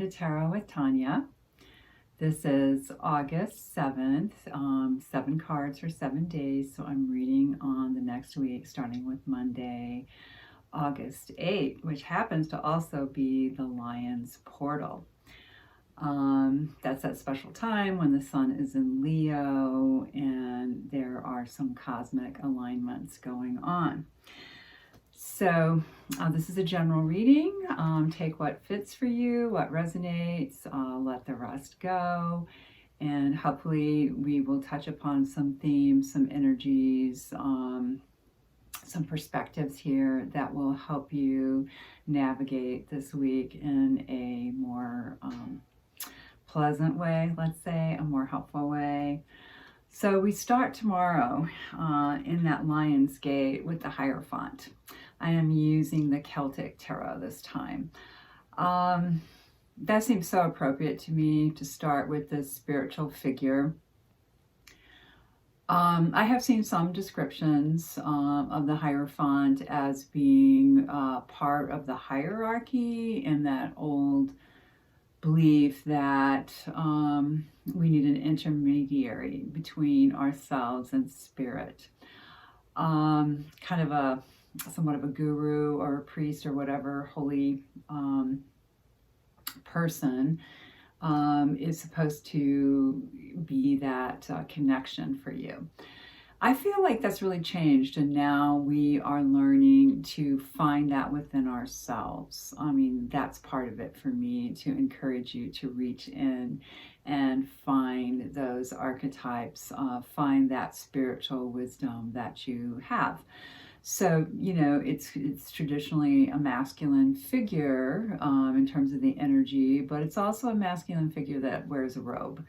Tarot with Tanya. This is August 7th, 7 cards for 7 days. So I'm reading on the next week, starting with Monday, August 8th, which happens to also be the Lion's portal. That's that special time when the sun is in Leo and there are some cosmic alignments going on. So this is a general reading. Take what fits for you, what resonates, let the rest go. And hopefully we will touch upon some themes, some energies, some perspectives here that will help you navigate this week in a more pleasant way, let's say, a more helpful way. So we start tomorrow in that Lion's Gate with the Hierophant. I am using the Celtic Tarot this time. That seems so appropriate to me to start with this spiritual figure. I have seen some descriptions of the Hierophant as being part of the hierarchy in that old belief that we need an intermediary between ourselves and spirit. Kind of somewhat of a guru or a priest or whatever holy person is supposed to be that connection for you. I feel like that's really changed, and now we are learning to find that within ourselves. I mean, that's part of it for me, to encourage you to reach in and find those archetypes, find that spiritual wisdom that you have. So, you know, it's traditionally a masculine figure in terms of the energy, but it's also a masculine figure that wears a robe.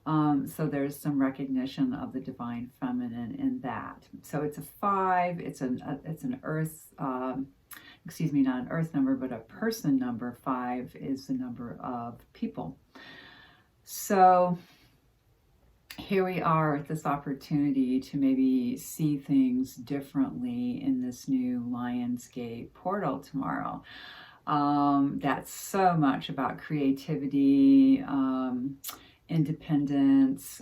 So there's some recognition of the divine feminine in that. So it's a 5. It's an earth, not an earth number, but a person number. 5 is the number of people. So here we are with this opportunity to maybe see things differently in this new Lion's Gate portal tomorrow. That's so much about creativity, independence,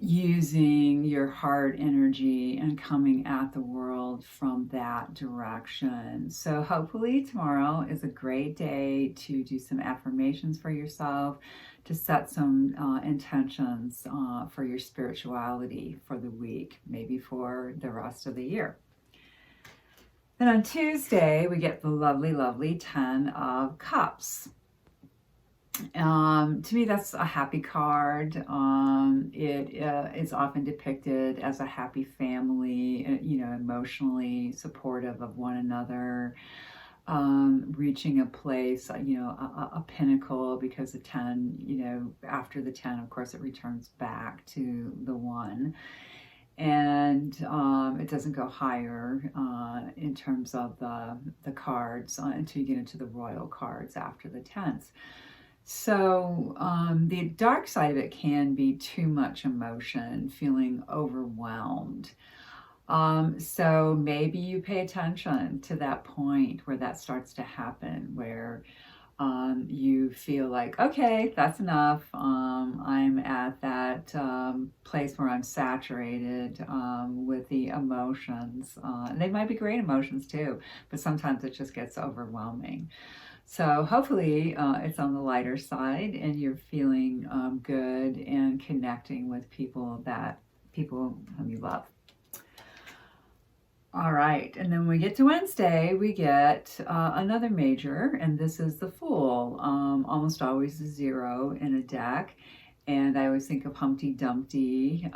using your heart energy and coming at the world from that direction. So hopefully tomorrow is a great day to do some affirmations for yourself, to set some intentions for your spirituality for the week, maybe for the rest of the year. Then on Tuesday, we get the lovely, lovely 10 of Cups. To me, that's a happy card. It is often depicted as a happy family, you know, emotionally supportive of one another, reaching a place, you know, a pinnacle, because the 10, you know, after the 10, of course, it returns back to the 1. And it doesn't go higher in terms of the cards until you get into the royal cards after the 10s. So the dark side of it can be too much emotion, feeling overwhelmed. So maybe you pay attention to that point where that starts to happen, where you feel like, okay, that's enough. I'm at that place where I'm saturated with the emotions. They might be great emotions too, but sometimes it just gets overwhelming. So hopefully it's on the lighter side and you're feeling good and connecting with people whom you love. All right, and then when we get to Wednesday, we get another major, and this is the Fool. Almost always a 0 in a deck, and I always think of Humpty Dumpty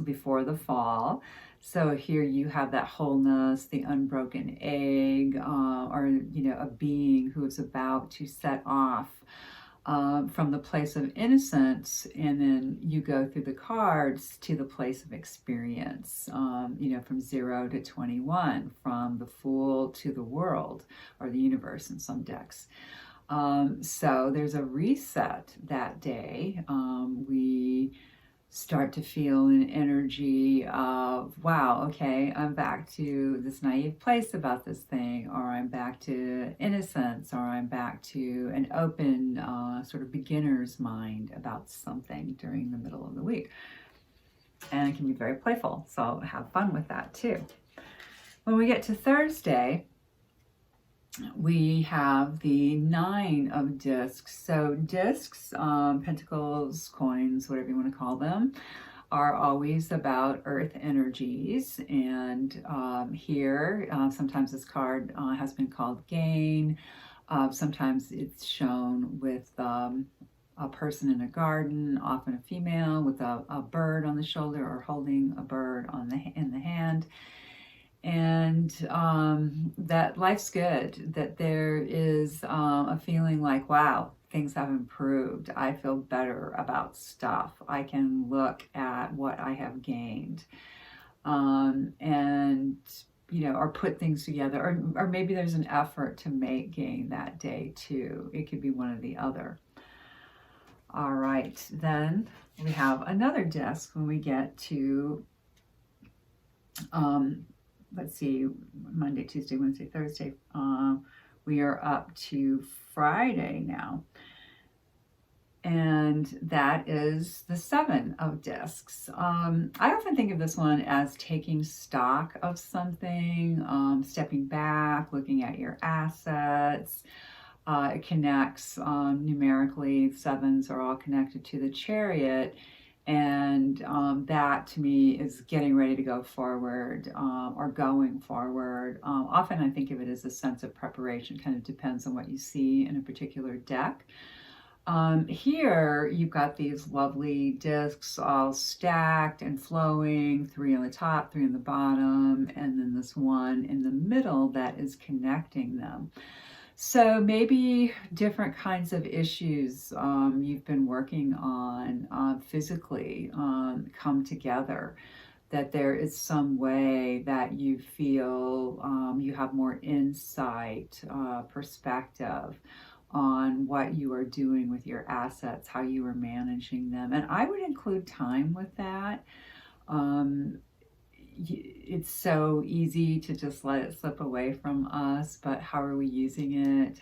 before the fall. So here you have that wholeness, the unbroken egg, or, you know, a being who is about to set off from the place of innocence, and then you go through the cards to the place of experience, you know, from 0 to 21, from the Fool to the world or the universe in some decks. So there's a reset that day. We start to feel an energy of, wow, okay, I'm back to this naive place about this thing, or I'm back to innocence, or I'm back to an open sort of beginner's mind about something during the middle of the week. And it can be very playful, so have fun with that too. When we get to Thursday, we have the 9 of discs. So discs, pentacles, coins, whatever you want to call them, are always about earth energies. And here, sometimes this card has been called gain. Sometimes it's shown with a person in a garden, often a female with a bird on the shoulder or holding a bird in the hand. And that life's good, that there is a feeling like, wow, things have improved. I feel better about stuff. I can look at what I have gained. And or put things together, or maybe there's an effort to make gain that day too. It could be one or the other. All right, then we have another disc when we get to let's see, Monday, Tuesday, Wednesday, Thursday. We are up to Friday now. And that is the 7 of discs. I often think of this one as taking stock of something, stepping back, looking at your assets. It connects numerically, 7s are all connected to the Chariot. And that to me is getting ready to go forward or going forward. Often I think of it as a sense of preparation, kind of depends on what you see in a particular deck. Here you've got these lovely discs all stacked and flowing, 3 on the top, 3 on the bottom, and then this one in the middle that is connecting them. So maybe different kinds of issues you've been working on physically come together, that there is some way that you feel you have more insight, perspective on what you are doing with your assets, how you are managing them. And I would include time with that. It's so easy to just let it slip away from us, but how are we using it?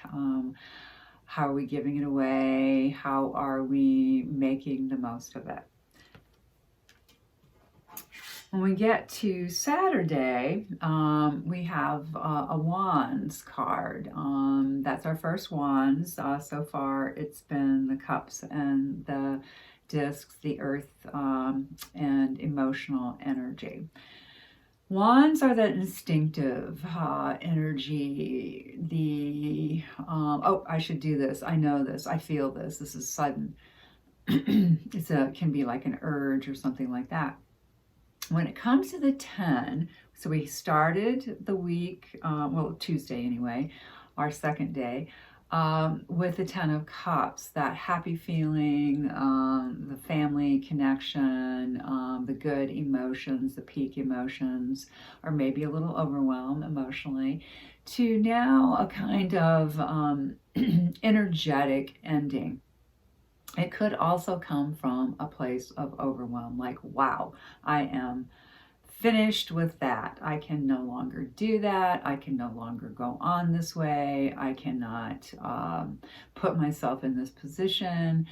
How are we giving it away? How are we making the most of it? When we get to Saturday, we have a Wands card. That's our first Wands. So far, it's been the Cups and the Discs, the Earth, and emotional energy. Wands are that instinctive energy, oh, I should do this, I know this, I feel this is sudden. Can be like an urge or something like that. When it comes to the 10, so we started the week, Tuesday anyway, our second day, with the 10 of Cups, that happy feeling, the family connection, the good emotions, the peak emotions, or maybe a little overwhelm emotionally, to now a kind of energetic ending. It could also come from a place of overwhelm, like, wow, I am finished with that. I can no longer do that. I can no longer go on this way. I cannot put myself in this position.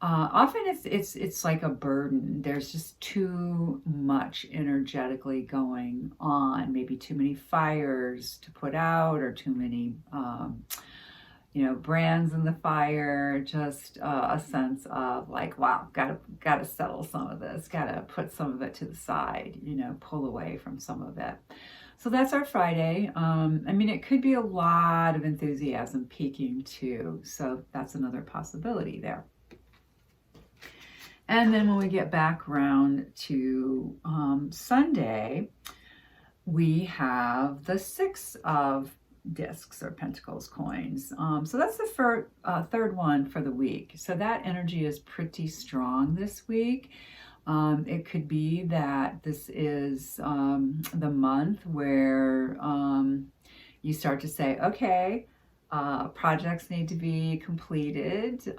Often it's like a burden. There's just too much energetically going on. Maybe too many fires to put out, or too many brands in the fire, just a sense of like, wow, gotta settle some of this, gotta put some of it to the side, pull away from some of it. So that's our Friday. It could be a lot of enthusiasm peaking too. So that's another possibility there. And then when we get back around to Sunday, we have the 6 of discs or pentacles, coins. So that's the third one for the week. So that energy is pretty strong this week. It could be that this is the month where you start to say, okay, projects need to be completed.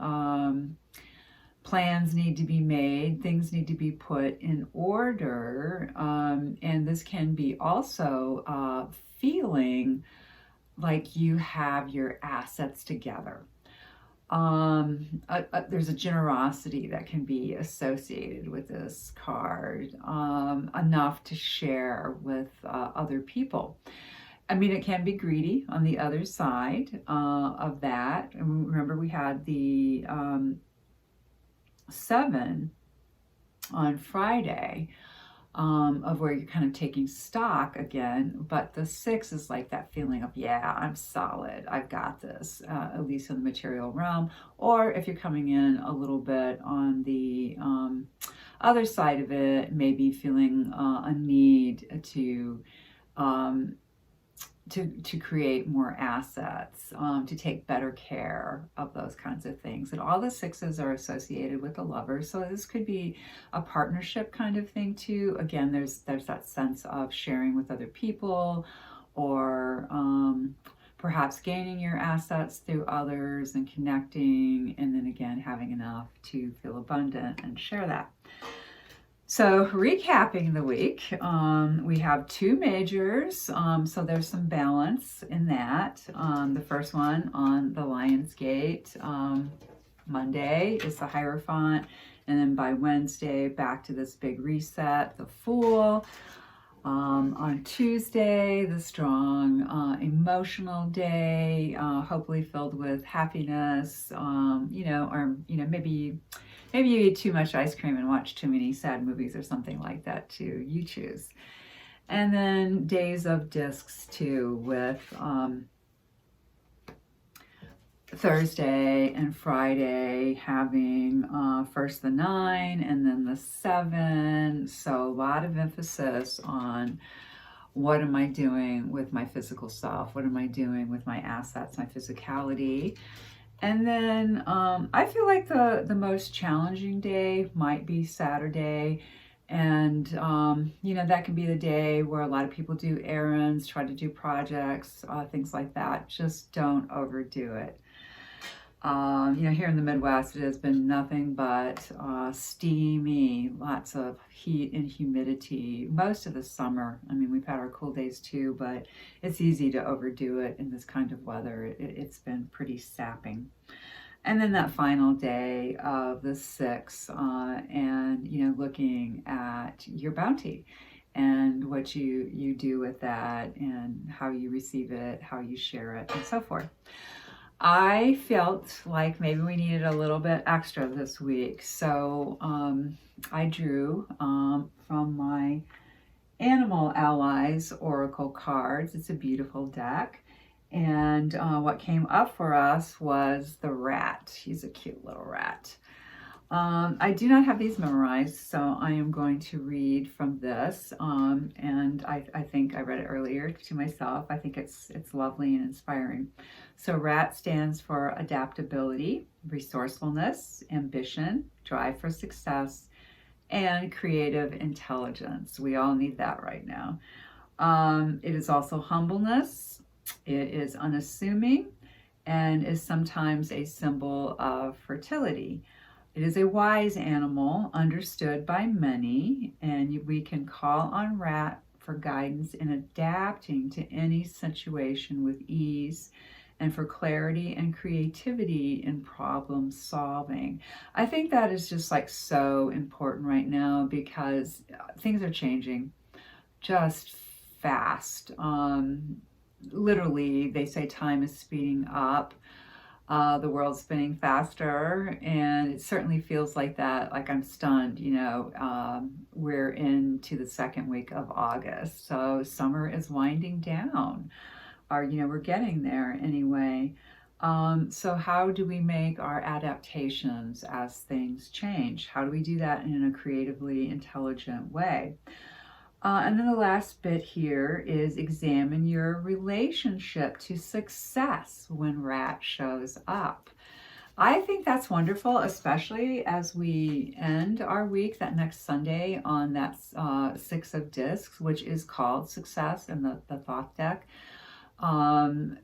plans need to be made, things need to be put in order, and this can be also feeling like you have your assets together. There's a generosity that can be associated with this card, enough to share with other people. I mean, it can be greedy on the other side of that. And remember, we had the 7 on Friday, of where you're kind of taking stock again. But the 6 is like that feeling of, yeah, I'm solid, I've got this, at least in the material realm. Or if you're coming in a little bit on the other side of it, maybe feeling a need um, to create more assets, to take better care of those kinds of things. And all the 6s are associated with the Lover, so this could be a partnership kind of thing too. Again, there's that sense of sharing with other people, or perhaps gaining your assets through others and connecting, and then again having enough to feel abundant and share that. So recapping the week, we have 2 majors, so there's some balance in that. The first one on the Lion's Gate, Monday is the Hierophant, and then by Wednesday, back to this big reset, the Fool. On Tuesday, the strong emotional day, hopefully filled with happiness, or maybe you eat too much ice cream and watch too many sad movies or something like that too. You choose. And then days of discs too, with Thursday and Friday having first the 9 and then the 7. So a lot of emphasis on what am I doing with my physical self? What am I doing with my assets, my physicality? And then I feel like the most challenging day might be Saturday. And, that can be the day where a lot of people do errands, try to do projects, things like that. Just don't overdo it. Here in the Midwest, it has been nothing but steamy, lots of heat and humidity most of the summer. I mean, we've had our cool days too, but it's easy to overdo it in this kind of weather. It's been pretty sapping. And then that final day of the 6th, and, looking at your bounty and what you do with that and how you receive it, how you share it, and so forth. I felt like maybe we needed a little bit extra this week, so I drew from my Animal Allies Oracle cards. It's a beautiful deck, and what came up for us was the rat. He's a cute little rat. I do not have these memorized, so I am going to read from this, and I think I read it earlier to myself. I think it's lovely and inspiring. So RAT stands for adaptability, resourcefulness, ambition, drive for success, and creative intelligence. We all need that right now. It is also humbleness. It is unassuming and is sometimes a symbol of fertility. It is a wise animal, understood by many, and we can call on Rat for guidance in adapting to any situation with ease, and for clarity and creativity in problem solving. I think that is just like so important right now, because things are changing just fast. Literally, they say time is speeding up. The world's spinning faster, and it certainly feels like that. Like I'm stunned, we're into the 2nd week of August, so summer is winding down, or we're getting there anyway. So how do we make our adaptations as things change? How do we do that in a creatively intelligent way? And then the last bit here is examine your relationship to success when Rat shows up. I think that's wonderful, especially as we end our week that next Sunday on that 6 of discs, which is called Success in the Thoth deck.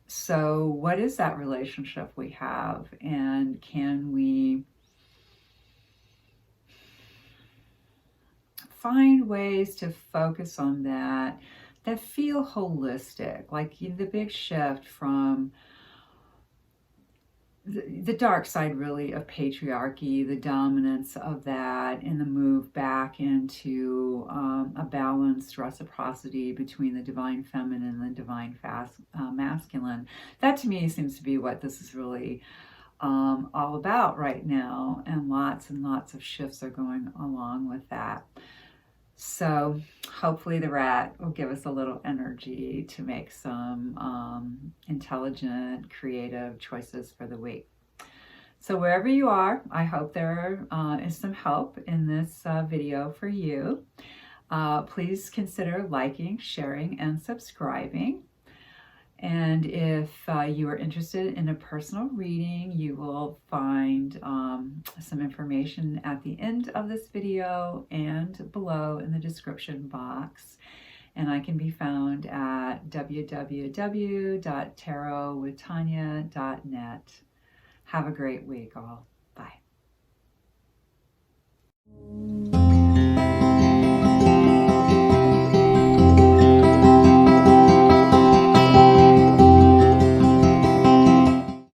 So what is that relationship we have, and can we find ways to focus on that feel holistic, like the big shift from the dark side really of patriarchy, the dominance of that, and the move back into a balanced reciprocity between the divine feminine and the divine masculine. That to me seems to be what this is really all about right now, and lots of shifts are going along with that. So hopefully the rat will give us a little energy to make some intelligent, creative choices for the week. So wherever you are, I hope there is some help in this video for you. Please consider liking, sharing, and subscribing. And if you are interested in a personal reading, you will find some information at the end of this video and below in the description box. And I can be found at www.tarotwithtanya.net. Have a great week, all.